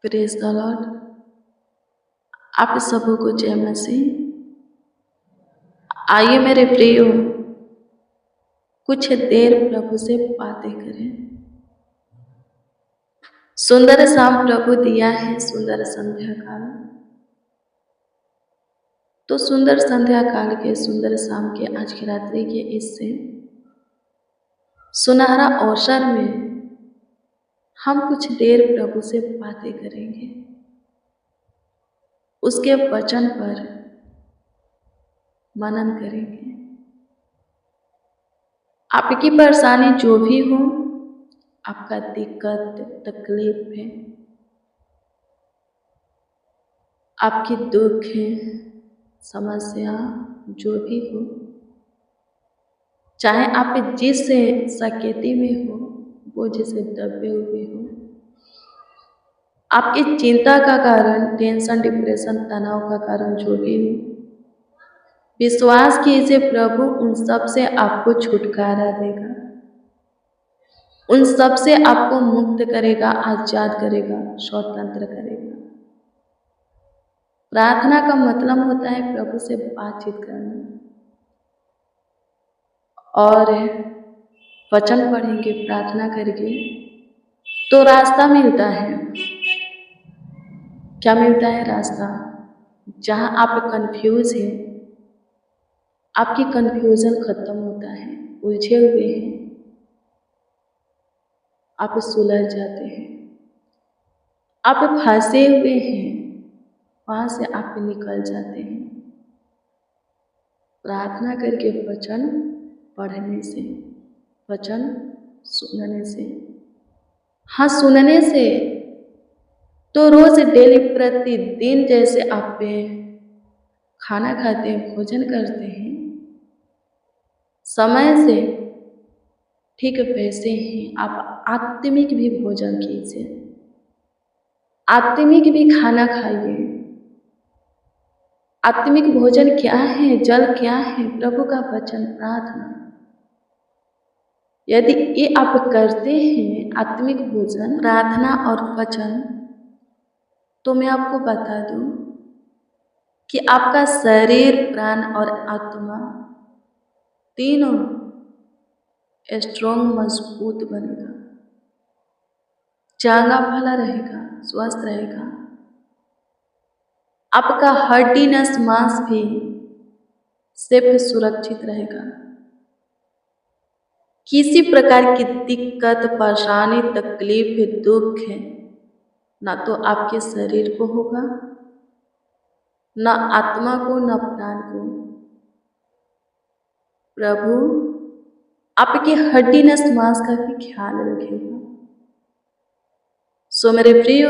Praise the Lord. आप सबों को जय मसीह। आइए मेरे प्रियो, कुछ देर प्रभु से बातें करें। सुंदर शाम प्रभु दिया है, सुंदर संध्या काल। तो सुंदर संध्या काल के, सुंदर शाम के, आज की रात्रि के इससे सुनहरा अवसर में हम कुछ देर प्रभु से बातें करेंगे, उसके वचन पर मनन करेंगे। आपकी परेशानी जो भी हो, आपका दिक्कत तकलीफ है, आपकी दुख है, समस्या जो भी हो, चाहे आप जिस सकेती में हो, वो जिसे दबे हुए हो, आपकी चिंता का कारण, टेंशन, डिप्रेशन, तनाव का कारण जो भी हो, विश्वास कीजिए प्रभु उन सब से आपको छुटकारा देगा, उन सब से आपको मुक्त करेगा, आजाद करेगा, स्वतंत्र करेगा। प्रार्थना का मतलब होता है प्रभु से बातचीत करना। और वचन पढ़ेंगे, प्रार्थना करके तो रास्ता मिलता है। क्या मिलता है? रास्ता। जहाँ आप कंफ्यूज हैं, आपकी कंफ्यूजन खत्म होता है। उलझे हुए हैं, आप सुलझ जाते हैं। आप फंसे हुए हैं, वहां से आप निकल जाते हैं। प्रार्थना करके, वचन पढ़ने से, वचन सुनने से। हाँ, सुनने से तो रोज डेली प्रतिदिन जैसे आप खाना खाते हैं, भोजन करते हैं, समय से ठीक वैसे ही आप आत्मिक भी भोजन कीजिए, आत्मिक भी खाना खाइए। आत्मिक भोजन क्या है? जल क्या है? प्रभु का वचन, प्रार्थना। यदि ये आप करते हैं, आत्मिक भोजन, प्रार्थना और वचन, तो मैं आपको बता दूं कि आपका शरीर, प्राण और आत्मा तीनों स्ट्रॉन्ग, मजबूत बनेगा, चांगा भला रहेगा, स्वस्थ रहेगा। आपका हड्डी, नस, मांस भी सिर्फ सुरक्षित रहेगा। किसी प्रकार की दिक्कत, परेशानी, तकलीफ, दुख है ना तो आपके शरीर को होगा, ना आत्मा को, ना प्राण को। प्रभु आपकी हड्डी, नस, मांस का भी ख्याल रखेगा। सो मेरे प्रियो,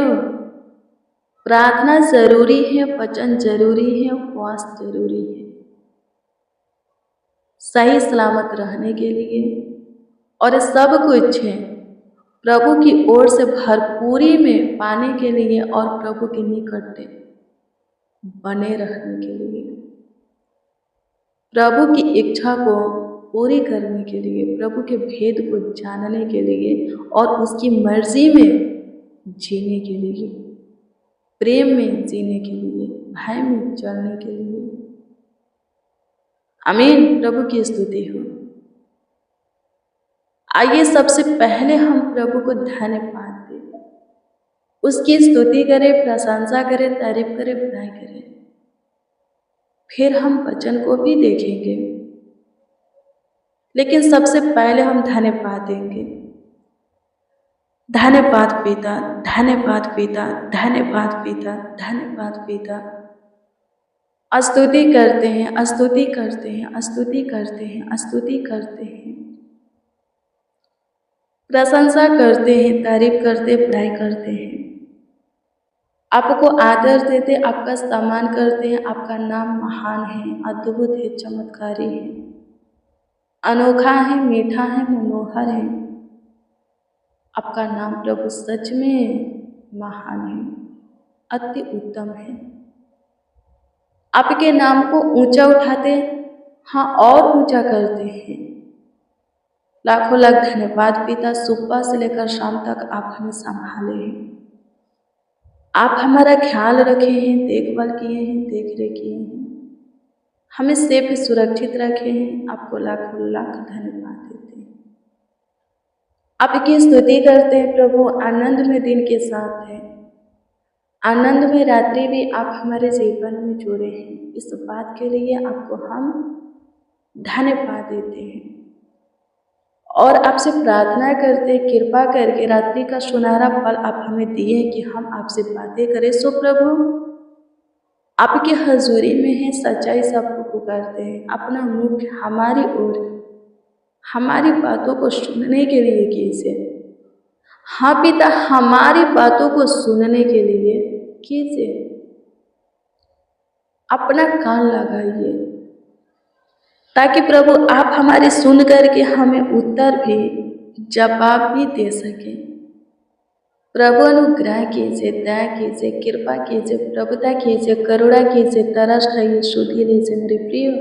प्रार्थना जरूरी है, वचन जरूरी है, उपवास जरूरी है, सही सलामत रहने के लिए। और सब कुछ है प्रभु की ओर से भरपूरी में पाने के लिए और प्रभु के निकट बने रहने के लिए, प्रभु की इच्छा को पूरी करने के लिए, प्रभु के भेद को जानने के लिए और उसकी मर्जी में जीने के लिए, प्रेम में जीने के लिए, भय में चलने के लिए। आमीन। प्रभु की स्तुति हो। आइए सबसे पहले हम प्रभु को धन्यवाद दें, उसकी स्तुति करें, प्रशंसा करें, तारीफ करें, बड़ाई करें। फिर हम वचन को भी देखेंगे, लेकिन सबसे पहले हम धन्यवाद देंगे। धन्यवाद पिता, धन्यवाद पिता, धन्यवाद पिता, धन्यवाद पिता। स्तुति करते हैं, स्तुति करते हैं, स्तुति करते हैं, स्तुति करते हैं, प्रशंसा करते हैं, तारीफ करते, बड़ाई करते हैं, आपको आदर देते, आपका सम्मान करते हैं। आपका नाम महान है, अद्भुत है, चमत्कारी है, अनोखा है, मीठा है, मनोहर है। आपका नाम प्रभु सच में महान है, अति उत्तम है। आपके नाम को ऊंचा उठाते, हाँ, और ऊंचा करते हैं। लाखों लाख धन्यवाद पिता, सुबह से लेकर शाम तक आप हमें संभाले हैं, आप हमारा ख्याल रखे हैं, देखभाल किए हैं, देख रेख किए हैं, हमें सेफ सुरक्षित रखे हैं। आपको लाखों लाख धन्यवाद देते हैं। आपकी स्तुति करते हैं प्रभु। आनंद में दिन के साथ है, आनंद में रात्रि भी आप हमारे जीवन में जोड़े हैं। इस बात के लिए आपको हम धन्यवाद देते हैं और आपसे प्रार्थना करते, कृपा करके रात्रि का सुनहरा पल आप हमें दिए कि हम आपसे बातें करें। सो प्रभु आपकी हजूरी में है, सच्चाई सबको पुकारते हैं। अपना मुख हमारी ओर, हमारी बातों को सुनने के लिए कीजिए। हाँ पिता, हमारी बातों को सुनने के लिए कीजिए। अपना कान लगाइए ताकि प्रभु आप हमारी सुन करके हमें उत्तर भी, जवाब भी दे सके। प्रभु अनुग्रह कीजिए, दया कीजिए, कृपा कीजिए, प्रभुता कीजिए, करुणा कीजिए, तरस खाइए, शुद्धि लीजिए मेरे प्रिय।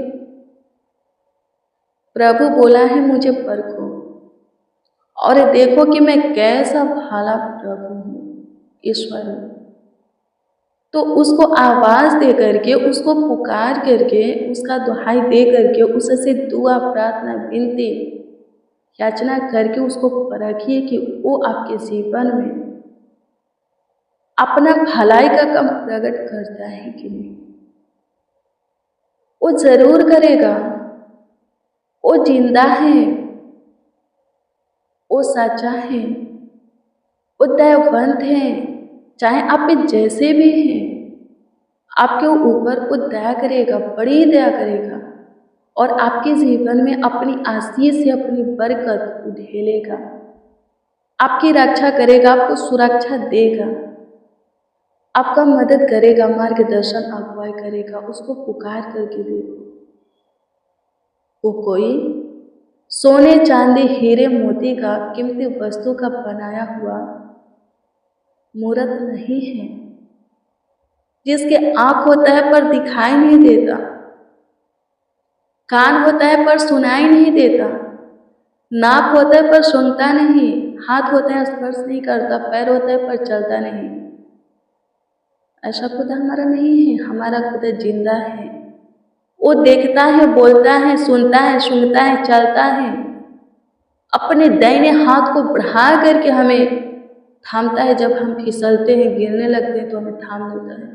प्रभु बोला है मुझे परखो और देखो कि मैं कैसा भला प्रभु हूँ, ईश्वर हूँ। तो उसको आवाज़ दे करके, उसको पुकार करके, उसका दुहाई दे करके, उससे दुआ, प्रार्थना, विनती, याचना करके उसको परखिए कि वो आपके जीवन में अपना भलाई का काम प्रकट करता है कि नहीं। वो जरूर करेगा। वो जिंदा है, वो सच्चा है, वो दयावंत है। चाहे आप जैसे भी हैं, आपके ऊपर वो दया करेगा, बड़ी दया करेगा और आपके जीवन में अपनी आशीष से अपनी बरकत उधेलेगा, आपकी रक्षा करेगा, आपको सुरक्षा देगा, आपका मदद करेगा, मार्गदर्शन अगुवाई करेगा। उसको पुकार करके देखो। वो कोई सोने चांदी हीरे मोती का कीमती वस्तु का बनाया हुआ मूर्त नहीं है, जिसके आँख होता है पर दिखाई नहीं देता, कान होता है पर सुनाई नहीं देता, नाक होता है पर सुनता नहीं, हाथ होता है स्पर्श नहीं करता, पैर होता है पर चलता नहीं। ऐसा खुदा हमारा नहीं है। हमारा खुदा जिंदा है। वो देखता है, बोलता है, सुनता है, सूंघता है, चलता है। अपने दाहिने हाथ को बढ़ा करके हमें थामता है। जब हम फिसलते हैं, गिरने लगते हैं तो हमें थाम लेता है।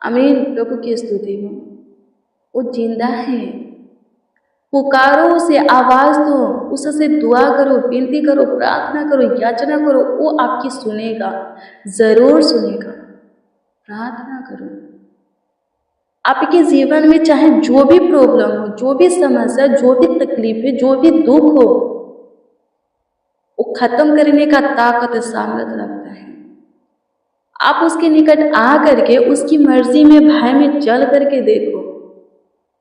आमीन। प्रभु की स्तुति हो। वो जिंदा है। पुकारो उसे, आवाज दो, उससे दुआ करो, विनती करो, प्रार्थना करो, याचना करो, वो आपकी सुनेगा, जरूर सुनेगा। प्रार्थना करो। आपके जीवन में चाहे जो भी प्रॉब्लम हो, जो भी समस्या, जो भी तकलीफ है, जो भी दुख हो, वो खत्म करने का ताकत, सामर्थ रखता है। आप उसके निकट आ करके उसकी मर्जी में, भय में चल करके देखो,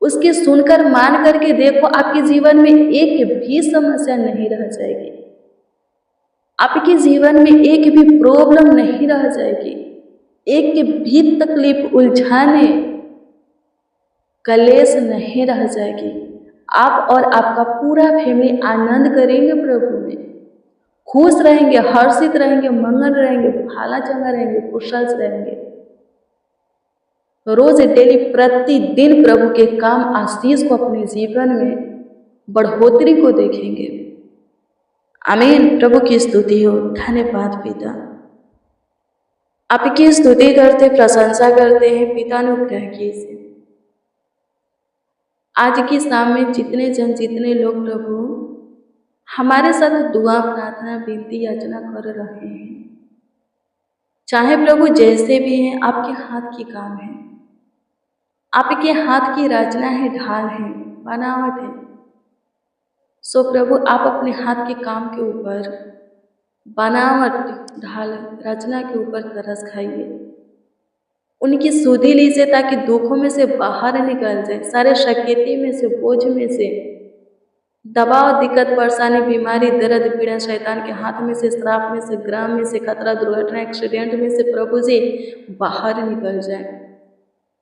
उसके सुनकर मान करके देखो। आपके जीवन में एक भी समस्या नहीं रह जाएगी, आपके जीवन में एक भी प्रॉब्लम नहीं रह जाएगी, एक भी तकलीफ, उलझाने, कलेश नहीं रह जाएगी। आप और आपका पूरा फैमिली आनंद करेंगे, प्रभु में खुश रहेंगे, हर्षित रहेंगे, मंगल रहेंगे, भाला चंगा रहेंगे, कुशल रहेंगे। रोज डेली प्रतिदिन प्रभु के काम, आशीष को अपने जीवन में बढ़ोतरी को देखेंगे। आमीन। प्रभु की स्तुति हो। धन्यवाद पिता। आपकी स्तुति करते, प्रशंसा करते हैं। पिता अनुग्रह कीजिए। आज की शाम में जितने जन, जितने लोग प्रभु हमारे साथ दुआ, प्रार्थना, विनती, याचना कर रहे हैं, चाहे प्रभु जैसे भी हैं, आपके हाथ की काम है, आपके हाथ की रचना है, ढाल है, बनावट है। सो प्रभु आप अपने हाथ के काम के ऊपर, बनावट, ढाल, रचना के ऊपर तरस खाइए, उनकी सुधि लीजिए ताकि दुखों में से बाहर निकल जाए, सारे शक्ति में से, बोझ में से, दबाव, दिक्कत, परेशानी, बीमारी, दर्द, पीड़ा, शैतान के हाथ में से, श्राप में से, ग्राम में से, खतरा, दुर्घटना, एक्सीडेंट में से प्रभु जी बाहर निकल जाए।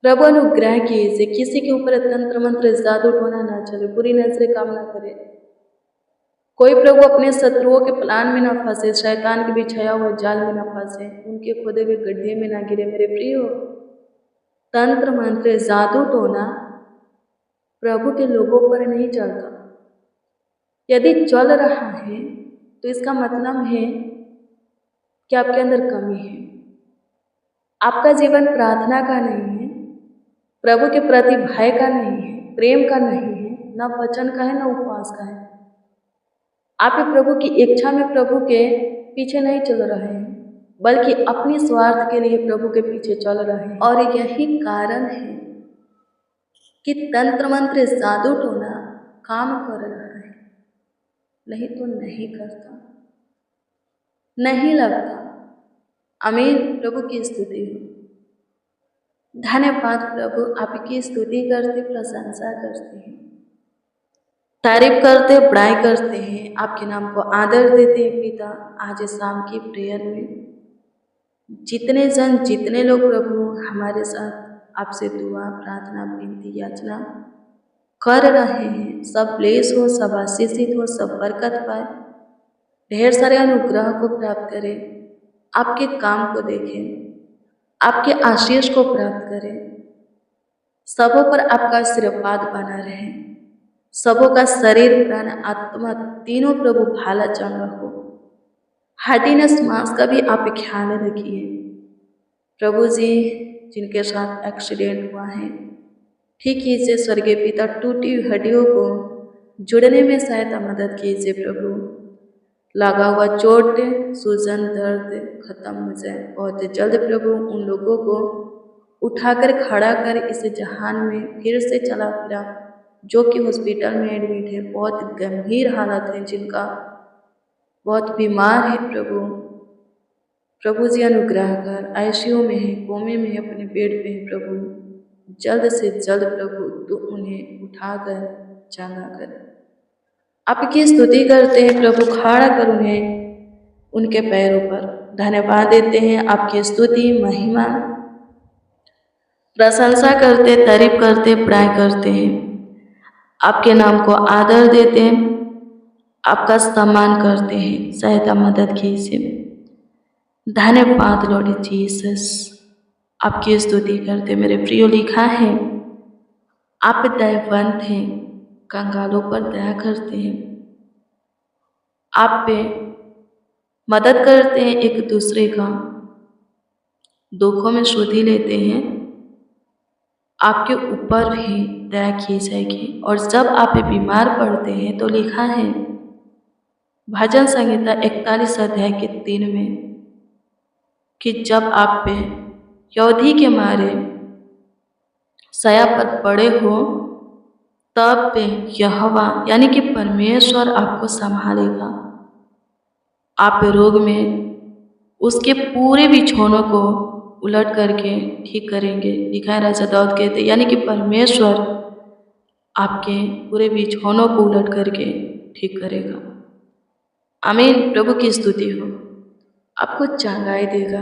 प्रभु अनुग्रह कीजिए। किसी के ऊपर तंत्र मंत्र, जादू टोना ना चले, बुरी नजरें काम ना करे, कोई प्रभु अपने शत्रुओं के प्लान में ना फंसे, शैतान के बिछाया हुए जाल में ना फंसे, उनके खोदे हुए गड्ढे में ना गिरे। मेरे प्रियो, तंत्र मंत्र जादू टोना प्रभु के लोगों पर नहीं चलता। यदि चल रहा है तो इसका मतलब है कि आपके अंदर कमी है। आपका जीवन प्रार्थना का नहीं है, प्रभु के प्रति भय का नहीं है, प्रेम का नहीं है, न वचन का है, न उपवास का है। आप प्रभु की इच्छा में प्रभु के पीछे नहीं चल रहे हैं, बल्कि अपनी स्वार्थ के लिए प्रभु के पीछे चल रहे हैं। और यही कारण है कि तंत्र मंत्र जादू टोना काम कर रहा है, नहीं तो नहीं करता, नहीं लगता। आमीन। प्रभु की स्तुति हो। धन्यवाद प्रभु, आपकी स्तुति करते, प्रशंसा करते हैं, तारीफ करते, बड़ाई करते हैं, आपके नाम को आदर देते हैं। पिता, आज शाम की प्रेयर में जितने जन, जितने लोग प्रभु हमारे साथ आपसे दुआ, प्रार्थना, विनती, याचना कर रहे हैं, सब ब्लेस हो, सब आशीषित हो, सब बरकत पाए, ढेर सारे अनुग्रह को प्राप्त करें, आपके काम को देखें, आपके आशीष को प्राप्त करें, सबों पर आपका आशीर्वाद बना रहे, सबों का शरीर, प्राण, आत्मा तीनों प्रभु भाला चंगा हो। हार्डीनेस मांस का भी आप ख्याल रखिए प्रभु जी। जिनके साथ एक्सीडेंट हुआ है, ठीक कीजिए स्वर्गीय पिता। टूटी हड्डियों को जुड़ने में सहायता, मदद कीजिए प्रभु। लगा हुआ चोट, सूजन, दर्द खत्म हो जाए बहुत जल्द प्रभु। उन लोगों को उठाकर खड़ा कर इस जहान में फिर से चला फिरा, जो कि हॉस्पिटल में एडमिट है, बहुत गंभीर हालत है, जिनका बहुत बीमार है प्रभु। प्रभु जी अनुग्रह कर, आईसीयू में है, कोमे में है, अपने बेड पे है प्रभु। जल्द से जल्द प्रभु तो उन्हें उठाकर चंगा कर। आपकी स्तुति करते हैं प्रभु, खड़ा कर उन्हें उनके पैरों पर। धन्यवाद देते हैं, आपकी स्तुति, महिमा, प्रशंसा करते, तारीफ करते, बड़ाई करते हैं, आपके नाम को आदर देते हैं, आपका सम्मान करते हैं। सहायता, मदद कीजिए। धन्यवाद लॉर्ड जीसस, आपकी स्तुति करते। मेरे प्रियो, लिखा है आप दयावंत हैं, कंगालों पर दया करते हैं, आप पे मदद करते हैं, एक दूसरे का दुखों में सुधि लेते हैं, आपके ऊपर भी दया की जाएगी। और जब आप बीमार पड़ते हैं तो लिखा है भजन संहिता 41 अध्याय के 3 में कि जब आप पे यौधी के मारे सयापत पड़े हो, तब पे यहोवा यानी कि परमेश्वर आपको संभालेगा। आप रोग में उसके पूरे बिछौनों को उलट करके ठीक करेंगे। लिखा है राजा दाऊद कहते, यानी कि परमेश्वर आपके पूरे बिछौनों को उलट करके ठीक करेगा। आमीन। प्रभु की स्तुति हो। आपको चंगाई देगा,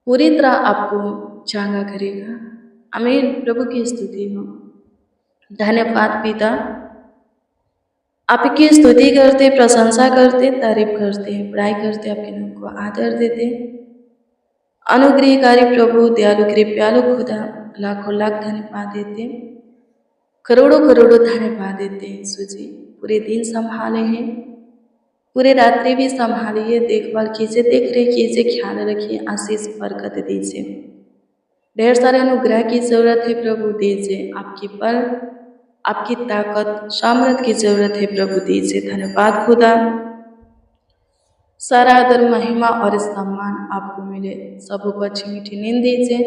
पूरी तरह आपको चंगा करेगा। आमीन। प्रभु की स्तुति हो। धन्यवाद पिता, आपकी स्तुति करते, प्रशंसा करते, तारीफ करते, बड़ाई करते, आपके नाम को आदर देते। अनुग्रहकारी प्रभु, दयालु कृपालु खुदा, लाखों लाख धन्यवाद देते, करोड़ों करोड़ों धन्यवाद देते हैं। सूजी पूरे दिन संभाले हैं, पूरे रात्रि भी संभालिए, देखभाल कीजिए, देख रेख कीजिए, ख्याल रखिए, आशीष बरकत दीजिए। ढेर सारे अनुग्रह की जरूरत है प्रभु, दीजिए। आपकी बल, आपकी ताकत, सामर्थ की जरूरत है प्रभु, दीजिए। धन्यवाद खुदा, सारा आदर, महिमा और सम्मान आपको मिले। सबों को अच्छी मीठी नींद दीजिए,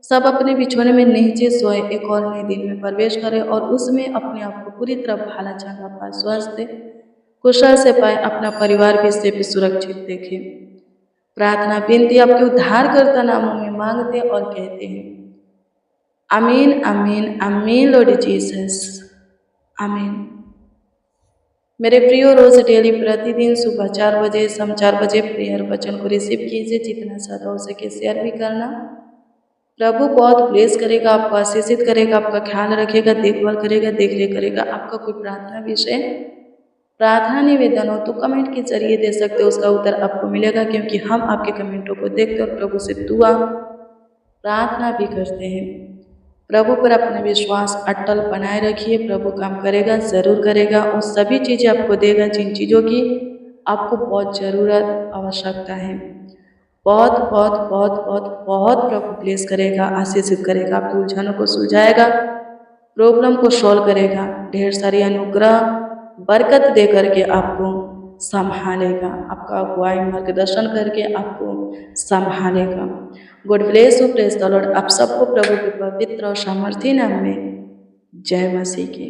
सब अपने बिछौने में नीचे सोए, एक और नए दिन में प्रवेश करें और उसमें अपने आप को पूरी तरह भाला चंगा पाए, स्वस्थ कुशल से पाए, अपना परिवार भी से भी सुरक्षित देखें। प्रार्थना विनती आपके उद्धारकर्ता नामों में मांगते और कहते हैं आमीन, आमीन, आमीन। लॉर्ड जीसस, आमीन। मेरे प्रियो, रोज डेली प्रतिदिन सुबह 4 बजे, शाम 4 बजे प्रेयर वचन को रिसीव कीजिए। जितना ज़्यादा हो सके शेयर भी करना। प्रभु बहुत ब्लेस करेगा, आपको आशीषित करेगा, आपका ख्याल रखेगा, देखभाल करेगा, देख रेख करेगा। आपका कोई प्रार्थना विषय प्रार्थना निवेदन हो तो कमेंट के जरिए दे सकते हो, उसका उत्तर आपको मिलेगा, क्योंकि हम आपके कमेंटों को देखते और प्रभु से दुआ प्रार्थना भी करते हैं। प्रभु पर अपना विश्वास अटल बनाए रखिए, प्रभु काम करेगा, ज़रूर करेगा और सभी चीज़ें आपको देगा जिन चीज़ों की आपको बहुत ज़रूरत आवश्यकता है। बहुत बहुत बहुत बहुत बहुत प्रभु ब्लेस करेगा, आशीषित करेगा, आपकी उलझनों को सुलझाएगा, प्रॉब्लम को सॉल्व करेगा, ढेर सारी अनुग्रह बरकत दे करके आपको संभालेगा, आपका अगुवाई मार्गदर्शन करके आपको संभालेगा। God bless you, praise the Lord. आप सबको प्रभु के पवित्र और सामर्थी नाम में जय मसीह की।